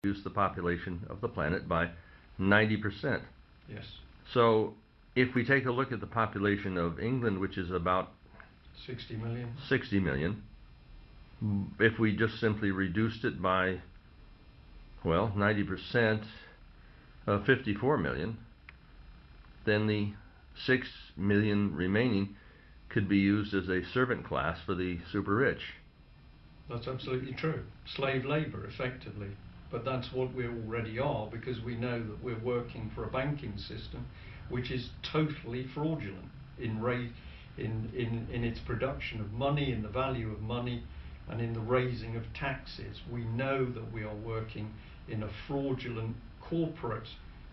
reduce the population of the planet by 90%. Yes. So if we take a look at the population of England, which is about 60 million. 60 million, if we just simply reduced it by, well, 90%, 54 million, then the 6 million remaining could be used as a servant class for the super rich. That's absolutely true. Slave labour, effectively. But that's what we already are, because we know that we're working for a banking system which is totally fraudulent in its production of money, in the value of money, and in the raising of taxes. We know that we are working in a fraudulent corporate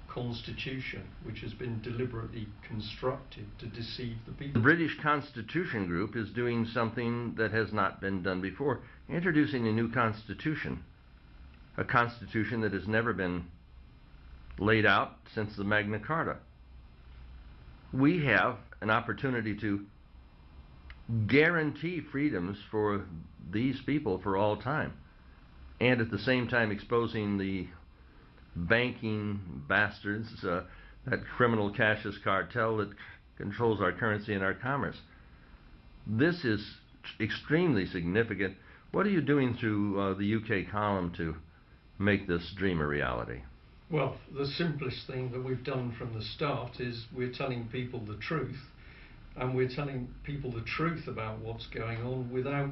constitution which has been deliberately constructed to deceive the people. The British Constitution Group is doing something that has not been done before, introducing a new constitution, a constitution that has never been laid out since the Magna Carta. We have an opportunity to guarantee freedoms for these people for all time, and at the same time exposing the banking bastards, that criminal Cassius cartel that controls our currency and our commerce. This is extremely significant. What are you doing through the UK column to make this dream a reality? Well, the simplest thing that we've done from the start is we're telling people the truth, and we're telling people the truth about what's going on without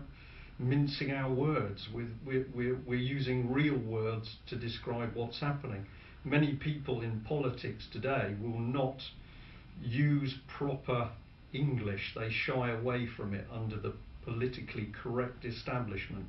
mincing our words. We're using real words to describe what's happening. Many people in politics today will not use proper English. They shy away from it under the politically correct establishment.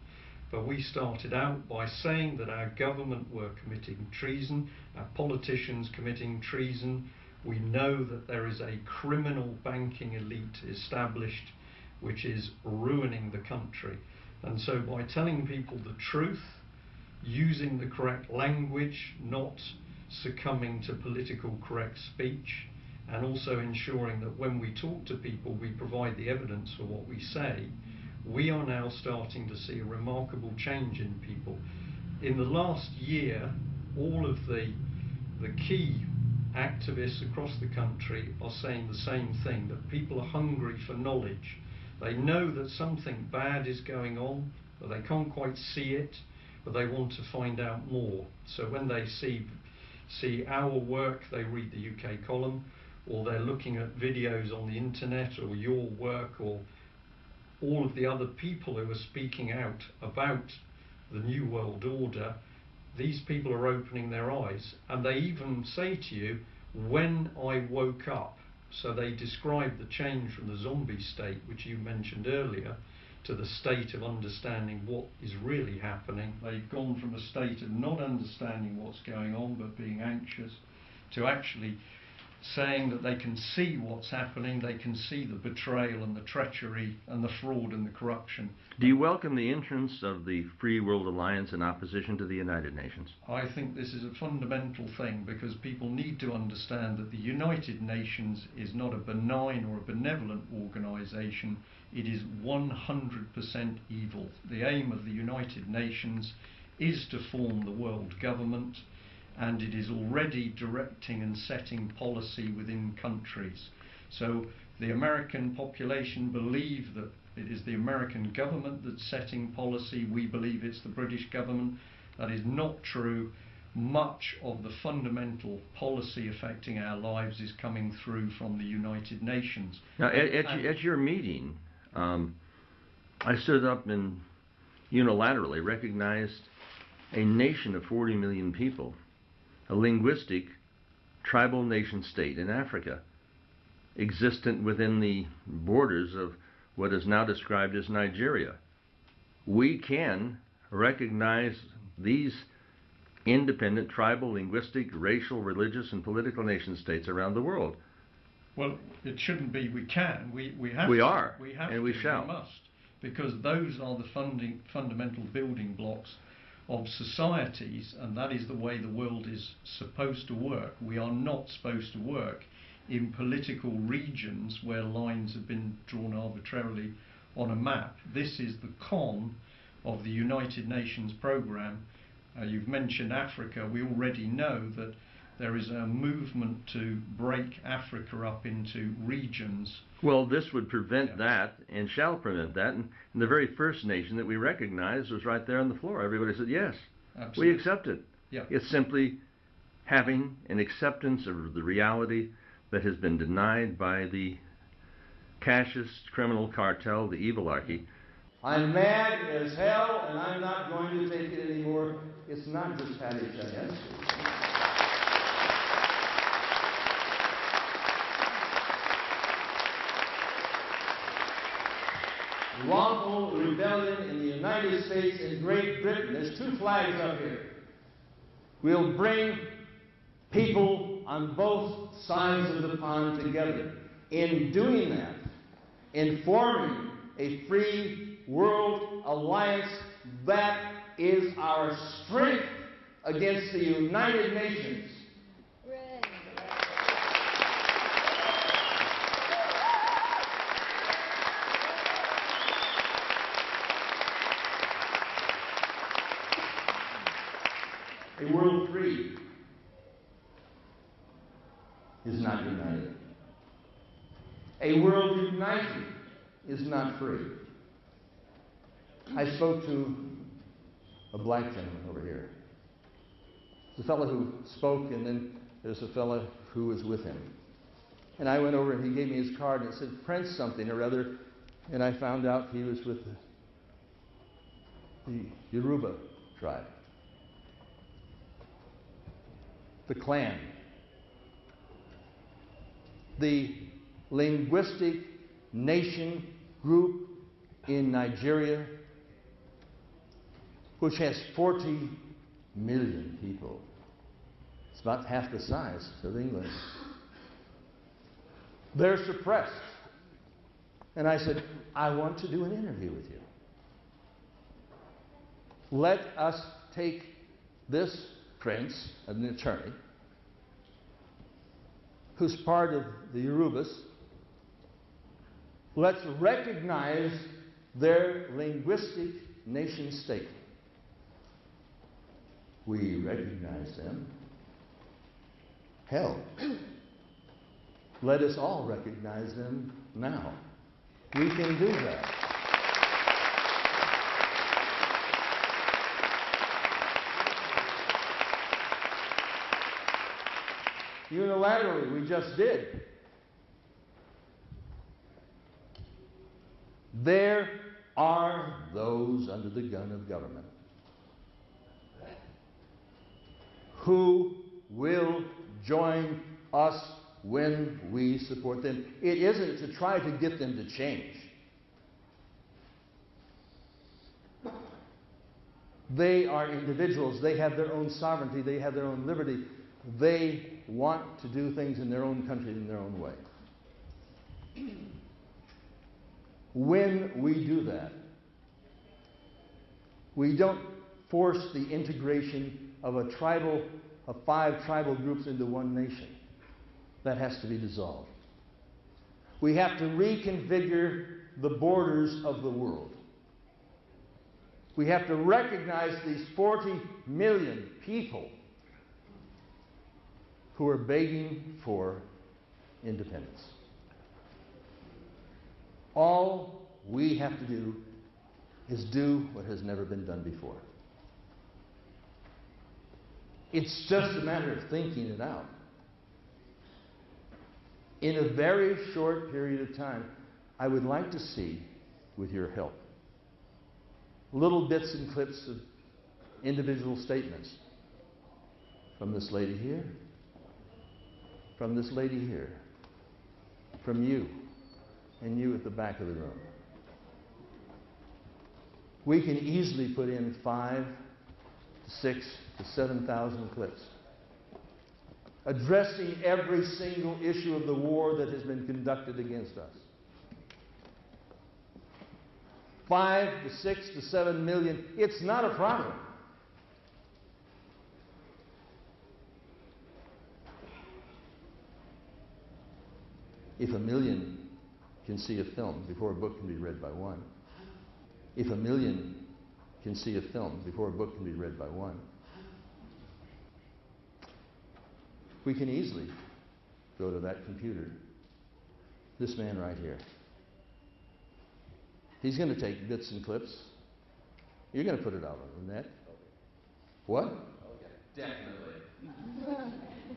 But we started out by saying that our government were committing treason, our politicians committing treason. We know that there is a criminal banking elite established which is ruining the country. And so by telling people the truth, using the correct language, not succumbing to political correct speech, and also ensuring that when we talk to people we provide the evidence for what we say, we are now starting to see a remarkable change in people. In the last year, all of the key activists across the country are saying the same thing, that people are hungry for knowledge. They know that something bad is going on, but they can't quite see it, but they want to find out more. So when they see our work, they read the UK column, or they're looking at videos on the internet, or your work, or all of the other people who are speaking out about the New World Order. These people are opening their eyes, and they even say to you, when I woke up. So they describe the change from the zombie state, which you mentioned earlier, to the state of understanding what is really happening. They've gone from a state of not understanding what's going on but being anxious, to actually saying that they can see what's happening, they can see the betrayal and the treachery and the fraud and the corruption. Do you welcome the entrance of the Free World Alliance in opposition to the United Nations? I think this is a fundamental thing, because people need to understand that the United Nations is not a benign or a benevolent organisation. It is 100% evil. The aim of the United Nations is to form the world government, and it is already directing and setting policy within countries. So the American population believe that it is the American government that's setting policy. We believe it's the British government. That is not true. Much of the fundamental policy affecting our lives is coming through from the United Nations. Now, at your meeting, I stood up and unilaterally recognized a nation of 40 million people, a linguistic tribal nation state in Africa, existent within the borders of what is now described as Nigeria. We can recognize these independent tribal, linguistic, racial, religious, and political nation states around the world. Well, it shouldn't be we can. We have we to. Are, we have and to, we shall. We must, because those are the fundamental building blocks of societies, and that is the way the world is supposed to work. We are not supposed to work in political regions where lines have been drawn arbitrarily on a map. This is the con of the United Nations programme, You've mentioned Africa. We already know that there is a movement to break Africa up into regions. Well, this would prevent that and shall prevent that. And the very first nation that we recognized was right there on the floor. Everybody said, yes, Absolutely. we accept it. Yeah. It's simply having an acceptance of the reality that has been denied by the Cassius criminal cartel, the evilarchy. I'm mad as hell, and I'm not going to take it anymore. It's not just Patty Chayefsky. Lawful rebellion in the United States and Great Britain. There's two flags up here. We'll bring people on both sides of the pond together. In doing that, in forming a free world alliance, that is our strength against the United Nations. A world free is not united. A world united is not free. I spoke to a black gentleman over here. There's a fellow who spoke, and then there's a fellow who was with him. And I went over and he gave me his card and it said Prince something or other, and I found out he was with the Yoruba tribe. The Klan. The linguistic nation group in Nigeria, which has 40 million people. It's about half the size of England. They're suppressed. And I said, I want to do an interview with you. Let us take this prince, an attorney, who's part of the Yorubas. Let's recognize their linguistic nation state. We recognize them. Hell, let us all recognize them now. We can do that. Unilaterally, we just did. There are those under the gun of government who will join us when we support them. It isn't to try to get them to change. They are individuals. They have their own sovereignty. They have their own liberty. They want to do things in their own country in their own way. When we do that, we don't force the integration of of 5 tribal groups into one nation. That has to be dissolved. We have to reconfigure the borders of the world. We have to recognize these 40 million people who are begging for independence. All we have to do is do what has never been done before. It's just a matter of thinking it out. In a very short period of time, I would like to see, with your help, little bits and clips of individual statements from this lady here, from this lady here, from you, and you at the back of the room. We can easily put in 5,000 to 6,000 to 7,000 clips addressing every single issue of the war that has been conducted against us. 5 to 6 to 7 million, it's not a problem. If a million can see a film before a book can be read by one, if a million can see a film before a book can be read by one, We can easily go to that computer. This man right here. He's going to take bits and clips. You're going to put it out on the net. What? Okay, definitely.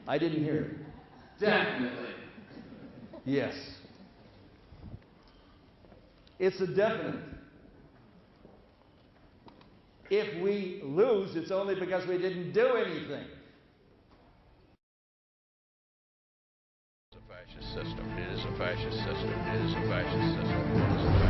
I didn't hear it. Definitely. Yes. It's a definite. If we lose, it's only because we didn't do anything. It's a fascist system. It is a fascist system. It is a fascist system. It is a